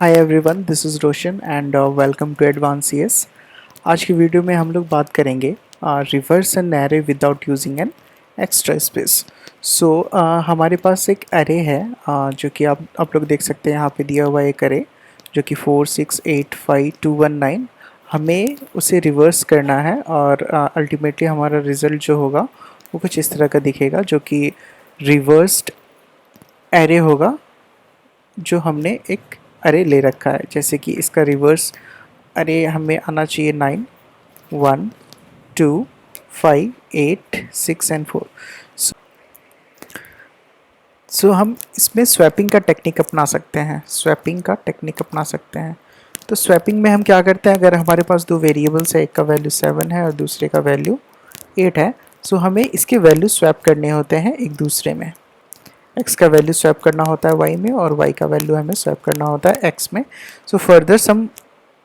Hi everyone, this is Roshan and welcome to advance CS. आज की video में हम लोग बात करेंगे reverse an array without using an extra space. हमारे पास एक एरे है जो कि आप लोग देख सकते हैं। यहाँ पे दिया हुआ एक एरे जो कि 4 6 8 5 2 1 9। हमें उसे रिवर्स करना है और अल्टीमेटली हमारा रिज़ल्ट जो होगा वो कुछ इस तरह का दिखेगा, जो कि रिवर्स्ड एरे होगा जो हमने एक अरे ले रखा है। जैसे कि इसका रिवर्स अरे हमें आना चाहिए 9 1 2 5 8 6 एंड 4। सो हम इसमें स्वैपिंग का टेक्निक अपना सकते हैं। तो स्वैपिंग में हम क्या करते हैं, अगर हमारे पास दो वेरिएबल्स है, एक का वैल्यू 7 है और दूसरे का वैल्यू 8 है, सो हमें इसके वैल्यू स्वैप करने होते हैं एक दूसरे में। x का वैल्यू स्वैप करना होता है y में और y का वैल्यू हमें स्वैप करना होता है x में। So further some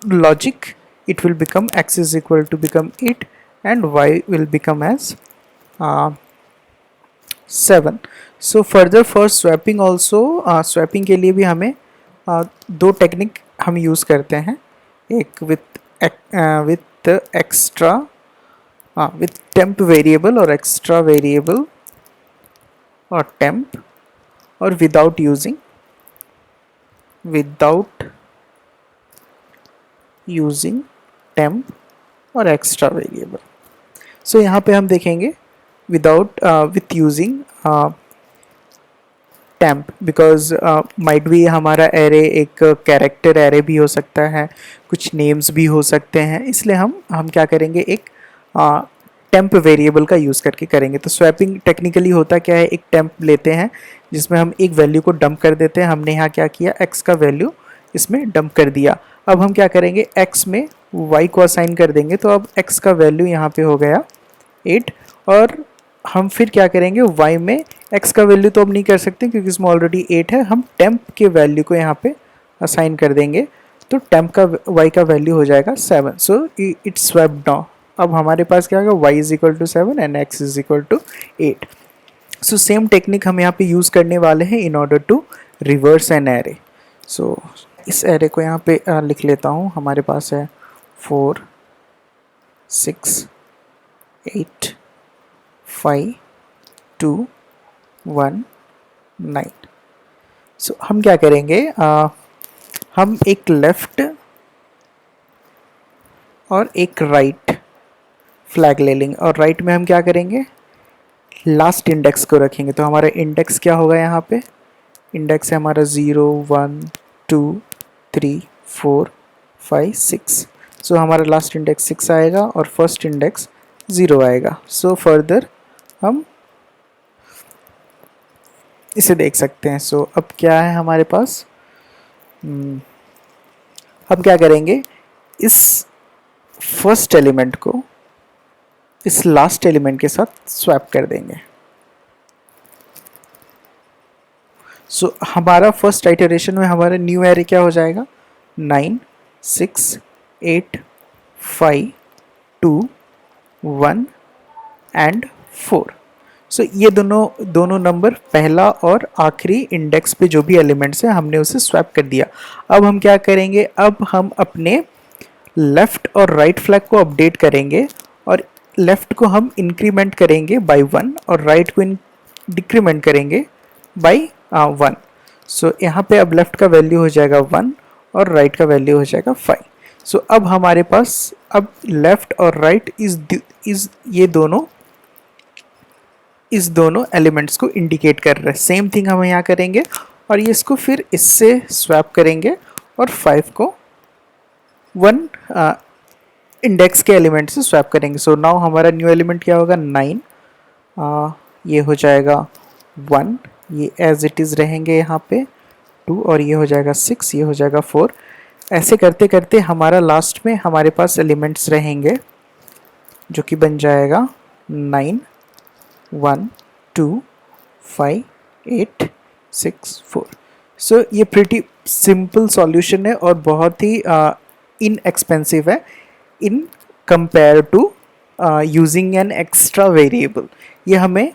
logic it will become x is equal to become 8 and y will become as 7. So further for swapping also, swapping के लिए भी हमें दो टेक्निक हम यूज़ करते हैं। एक with extra with temp variable और एक्स्ट्रा वेरिएबल और टेम्प, और विदाउट यूजिंग टेम्प और एक्स्ट्रा वेरिएबल। सो यहाँ पे हम देखेंगे with using temp, because might भी हमारा एरे एक कैरेक्टर एरे भी हो सकता है, कुछ नेम्स भी हो सकते हैं, इसलिए हम क्या करेंगे, एक टेम्प वेरिएबल का यूज़ करके करेंगे। तो स्वैपिंग टेक्निकली होता क्या है, एक टेम्प लेते हैं जिसमें हम एक वैल्यू को डंप कर देते हैं। हमने यहाँ क्या किया, x का वैल्यू इसमें डंप कर दिया। अब हम क्या करेंगे, x में y को असाइन कर देंगे, तो अब x का वैल्यू यहाँ पे हो गया 8। और हम फिर क्या करेंगे, y में x का वैल्यू तो अब नहीं कर सकते क्योंकि इसमें ऑलरेडी 8 है, हम टेम्प के वैल्यू को यहाँ पे असाइन कर देंगे, तो टेम्प का y का वैल्यू हो जाएगा 7। So it's swapped now. अब हमारे पास क्या होगा, y is equal to 7 and x is equal to 8। So same technique हम यहाँ पे यूज़ करने वाले हैं in order to reverse an array. So इस एरे को यहाँ पे लिख लेता हूँ। हमारे पास है 4 6 8 5 2 1 9। सो हम क्या करेंगे, हम एक लेफ़्ट और एक राइट फ्लैग ले लेंगे, और राइट में हम क्या करेंगे, लास्ट इंडेक्स को रखेंगे। तो हमारा इंडेक्स क्या होगा, यहाँ पे इंडेक्स है हमारा 0 1 2 3 4 5 6। सो हमारा लास्ट इंडेक्स 6 आएगा और फर्स्ट इंडेक्स 0 आएगा। सो फर्दर हम इसे देख सकते हैं। सो अब क्या है हमारे पास, हम क्या करेंगे, इस फर्स्ट एलिमेंट को इस लास्ट एलिमेंट के साथ स्वैप कर देंगे। सो हमारा फर्स्ट आइटरेशन में हमारा न्यू एरे क्या हो जाएगा, 9 6 8 5 2 1 एंड 4। सो ये दोनों नंबर, पहला और आखिरी इंडेक्स पे जो भी एलिमेंट्स है, हमने उसे स्वैप कर दिया। अब हम क्या करेंगे, अब हम अपने लेफ़्ट और राइट फ्लैग को अपडेट करेंगे, और लेफ़्ट को हम इंक्रीमेंट करेंगे बाय 1 और राइट को डिक्रीमेंट करेंगे बाय 1। सो यहाँ पे अब लेफ़्ट का वैल्यू हो जाएगा 1 और राइट का वैल्यू हो जाएगा 5। सो अब हमारे पास अब लेफ़्ट और राइट इस दोनों एलिमेंट्स को इंडिकेट कर रहे हैं। सेम थिंग हम यहाँ करेंगे और ये इसको फिर इससे स्वैप करेंगे और 5 को 1 इंडेक्स के एलिमेंट से स्वैप करेंगे। सो नाउ हमारा न्यू एलिमेंट क्या होगा, 9, ये हो जाएगा 1, ये एज इट इज़ रहेंगे यहाँ पे 2, और ये हो जाएगा 6, ये हो जाएगा 4। ऐसे करते करते हमारा लास्ट में हमारे पास एलिमेंट्स रहेंगे जो कि बन जाएगा 9 1 2 5 8 6 4। सो ये प्रिटी सिंपल सॉल्यूशन है और बहुत ही इनएक्सपेंसिव है in compare to using an extra variable. ये हमें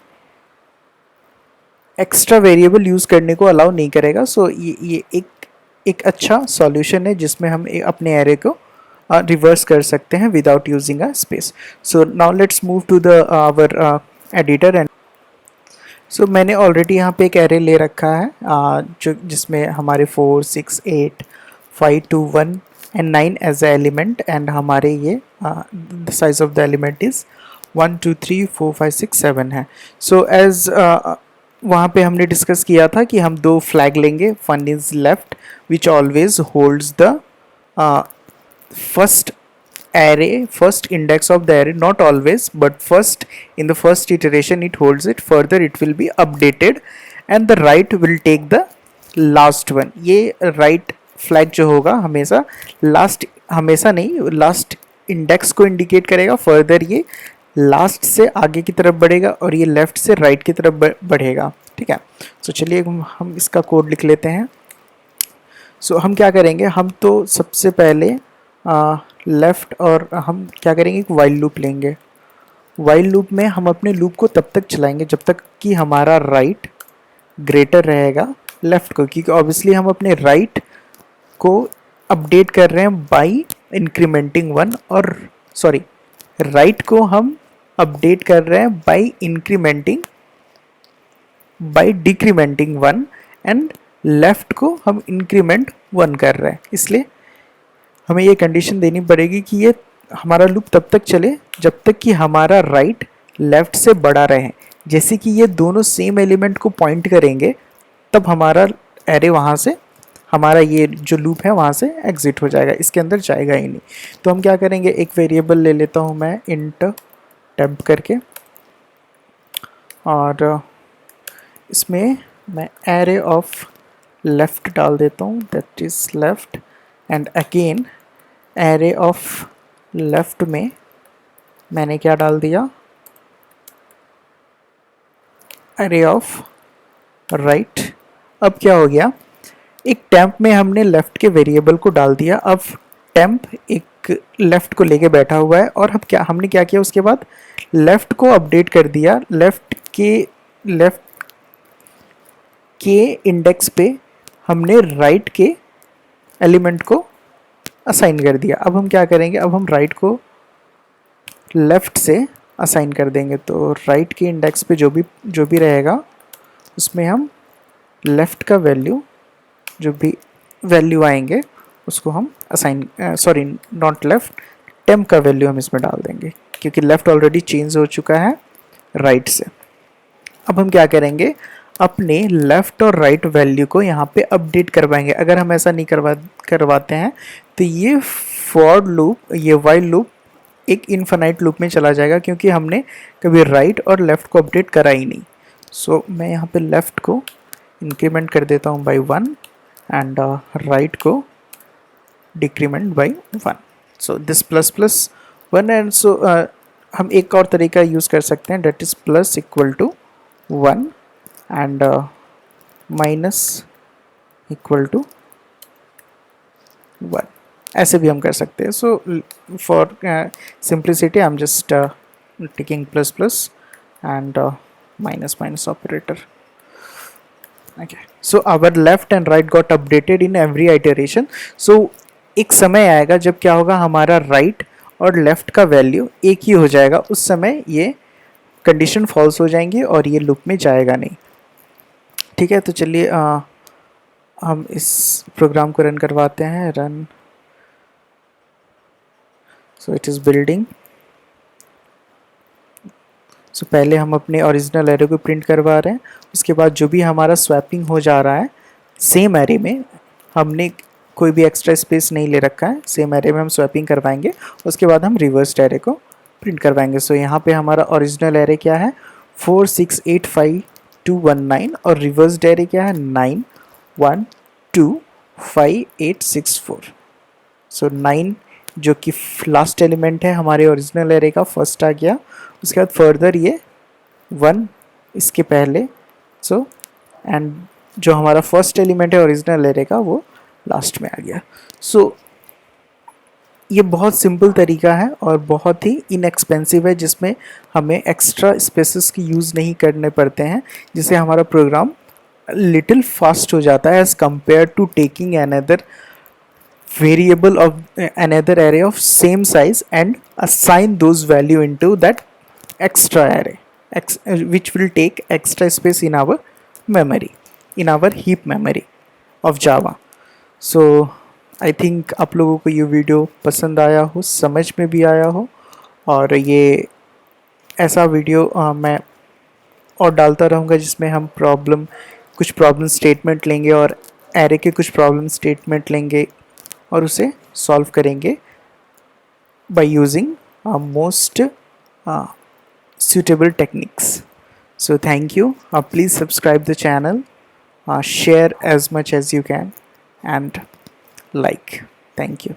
एक्स्ट्रा वेरिएबल यूज़ करने को अलाउ नहीं करेगा। सो ये एक एक अच्छा सॉल्यूशन है जिसमें हम अपने एरे को रिवर्स कर सकते हैं without using a space. So now let's move to the our editor. And so मैंने ऑलरेडी यहाँ पे एक एरे ले रखा है जो जिसमें हमारे 4, 6, 8, 5, 2, 1 and 9 as a element. And हमारे ये the size of the element is 1, 2, 3, 4, 5, 6, 7 है. सो एज वहाँ पे हमने डिस्कस किया था कि हम दो फ्लैग लेंगे. One is left which always holds the first first index of the array, not always but first, in the first iteration it holds it, further it will be updated and the right will take the last one. ये right flag जो होगा हमेशा हमेशा नहीं, last index को indicate करेगा. Further ये last से आगे की तरफ बढ़ेगा और ये लेफ्ट से राइट की तरफ बढ़ेगा. ठीक है. सो चलिए हम इसका कोड लिख लेते हैं. सो हम क्या करेंगे, हम तो सबसे पहले लेफ़्ट और हम क्या करेंगे, एक वाइल लूप लेंगे. वाइल लूप में हम अपने लूप को तब तक चलाएंगे जब तक कि हमारा राइट ग्रेटर रहेगा लेफ़्ट को, क्योंकि ऑब्वियसली हम अपने राइट को अपडेट कर रहे हैं बाय इंक्रीमेंटिंग 1, और सॉरी राइट को हम अपडेट कर रहे हैं बाय डिक्रीमेंटिंग 1 एंड लेफ़्ट को हम इंक्रीमेंट 1 कर रहे हैं. इसलिए हमें ये कंडीशन देनी पड़ेगी कि ये हमारा लूप तब तक चले जब तक कि हमारा राइट लेफ़्ट से बड़ा रहे. जैसे कि ये दोनों सेम एलिमेंट को पॉइंट करेंगे तब हमारा एरे वहाँ से, हमारा ये जो लूप है वहाँ से एग्जिट हो जाएगा, इसके अंदर जाएगा ही नहीं. तो हम क्या करेंगे, एक वेरिएबल ले लेता हूँ मैं इंट टेम्प करके, और इसमें मैं एरे ऑफ लेफ़्ट डाल देता हूँ, that is left. And again array of left में मैंने क्या डाल दिया, एरे ऑफ राइट. अब क्या हो गया, एक टेम्प में हमने लेफ़्ट के वेरिएबल को डाल दिया. अब टेम्प एक लेफ़्ट को लेके बैठा हुआ है, और अब क्या हमने क्या किया, उसके बाद लेफ़्ट को अपडेट कर दिया. लेफ़्ट के इंडेक्स पे हमने राइट के एलिमेंट को असाइन कर दिया. अब हम क्या करेंगे, अब हम राइट को लेफ़्ट से असाइन कर देंगे. तो राइट के इंडेक्स पे जो भी रहेगा उसमें हम लेफ़्ट का वैल्यू, जो भी वैल्यू आएंगे उसको हम assign, sorry not left, temp का वैल्यू हम इसमें डाल देंगे, क्योंकि लेफ़्ट ऑलरेडी चेंज हो चुका है राइट से. अब हम क्या करेंगे, अपने लेफ़्ट और राइट वैल्यू को यहाँ पे अपडेट करवाएंगे. अगर हम ऐसा नहीं करवाते हैं तो ये फॉर लूप, ये वाइल लूप एक इनफाइनाइट लूप में चला जाएगा, क्योंकि हमने कभी राइट और लेफ़्ट को अपडेट करा ही नहीं. सो मैं यहाँ पे लेफ़्ट को इंक्रीमेंट कर देता हूँ बाय 1 एंड राइट को decrement by 1. So this plus plus 1. And so हम एक और तरीका यूज़ कर सकते हैं, that is plus equal to 1 and minus equal to 1. ऐसे भी हम कर सकते हैं. So for simplicity I'm just taking plus plus and minus minus operator. Okay, so our left and right got updated in every iteration. So एक समय आएगा जब क्या होगा, हमारा right और left का वैल्यू एक ही हो जाएगा. उस समय ये कंडीशन फॉल्स हो जाएंगी और ये लूप में जाएगा नहीं. ठीक है. तो चलिए हम इस प्रोग्राम को रन करवाते हैं. Run. So it is building. So पहले हम अपने ओरिजिनल एरे को प्रिंट करवा रहे हैं. उसके बाद जो भी हमारा स्वैपिंग हो जा रहा है सेम एरे में, हमने कोई भी एक्स्ट्रा स्पेस नहीं ले रखा है, सेम एरे में हम स्वैपिंग करवाएंगे. उसके बाद हम रिवर्स्ड एरे को प्रिंट करवाएंगे. सो यहाँ पे हमारा ओरिजिनल एरे क्या है, 4, 6, 8, 5, 2, 1, 9, और रिवर्स्ड एरे क्या है, 9, 1, 2, 5, 8, 6, 4. सो 9 जो कि लास्ट एलिमेंट है हमारे ओरिजिनल एरे का, फर्स्ट आ गया. उसके बाद फर्दर ये 1 इसके पहले. सो एंड जो हमारा फर्स्ट एलिमेंट है ओरिजिनल एरे का वो लास्ट में आ गया. सो ये बहुत सिंपल तरीका है और बहुत ही इनएक्सपेंसिव है, जिसमें हमें एक्स्ट्रा स्पेसेस की यूज़ नहीं करने पड़ते हैं, जिससे हमारा प्रोग्राम लिटिल फास्ट हो जाता है as compare to taking another variable of another array of same size and assign those value into that extra array which will take extra space in our memory, in our heap memory of Java. So I think आप लोगों को ये video पसंद आया हो, समझ में भी आया हो, और ये ऐसा वीडियो मैं और डालता रहूँगा जिसमें हम कुछ प्रॉब्लम स्टेटमेंट लेंगे और एरे के कुछ प्रॉब्लम स्टेटमेंट लेंगे और उसे सॉल्व करेंगे by using most suitable techniques. So thank you. Please subscribe the channel, share as much as you can, and like. Thank you.